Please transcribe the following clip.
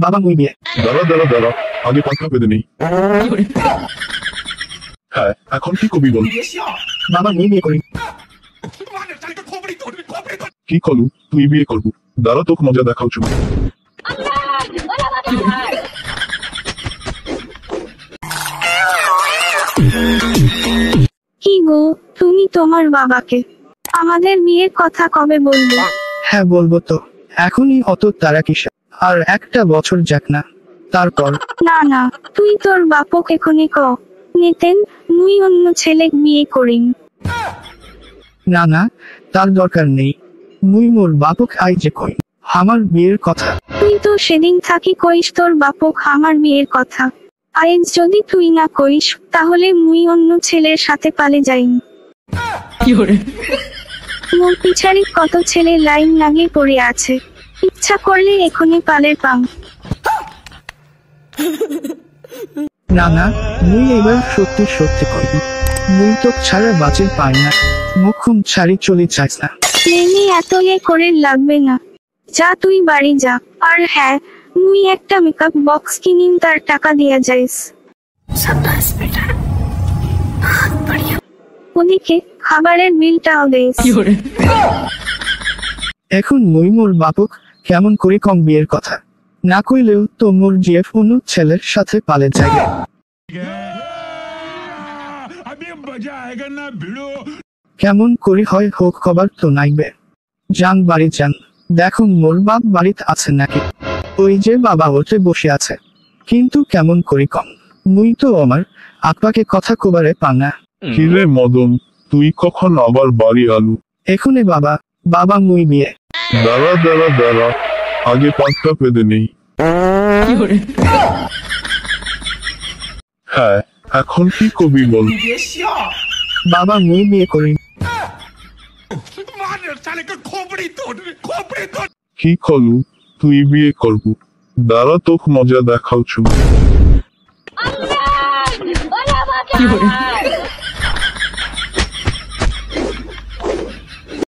বাবা মুই বিয়ে। দাঁড়া দাঁড়া দাঁড়া, আগে পাত্তা পেতে নেই। হ্যাঁ, এখন কি কবি বল। বাবা মুই বিয়ে করি। কি কলু, তুই বিয়ে করবো? দাঁড়া তোকে মজা দেখাও চুপ। কি গো, তুমি তোমার বাবাকে আমাদের বিয়ের কথা কবে বলবে? হ্যাঁ বলবো তো, এখনই অত তারা কিসে, আর একটা বছর যাক না তারপর। না না, তুই তোর বাপক এখনই ক নিতেন, মুই অন্য ছেলে বিয়ে করিম। না না, তার দরকার নেই। মুই মোর বাপক আই যে কই আমার বিয়ের কথা। তুই তো সেদিন থাকি কইস তোর বাপক আমার বিয়ের কথা। আজ যদি তুই না কইস, তাহলে মুই অন্য ছেলের সাথে পালে যাইম। মোর পিছারি কত ছেলে লাইন লাগিয়ে পড়ে আছে, ইচ্ছা করলে এখনই পালের পাম। না না, মুই এবার সত্যি সত্যি কই, মুই তো ছাড়া বাঁচির পাই না। মুখুম ছাড়ি চলে যাইস না। নেনি এত করে লাগবে না, যা তুই বাড়ি যা। আর হ্যাঁ, মুই একটা মেকআপ বক্স কিনিম, তার টাকা দিয়া যাইস। ওদিকে খাবারের বিলটাও দেস। এখন মুই মোর বাপক কেমন করে কম বিয়ের কথা, না কইলেও তো মোর জিএফ অন্য ছেলের সাথে পালে যাইবে। কেমন করি হয় হোক, খবর তো নাইবে। যান বাড়ি যান, দেখুন মোর বাপ বাড়িতে আছে নাকি। ওই যে বাবা ওঠে বসে আছে, কিন্তু কেমন করি কম, মুই তো আমার আপাকে কথা কবারে পাঙ্গা। কিরে মদন, তুই কখন আবার বাড়ি আলু? এখনে বাবা, বাবা মুই বিয়ে। দাঁড়া দাঁড়া দাঁড়া, আগে পাত্তা পেতে নেই। হ্যাঁ, এখন কি কবি বল। বাবা মুই বিয়ে করি। কি কলু, তুই বিয়ে করবো? দাঁড়া তোকে মজা দেখাও চুপ।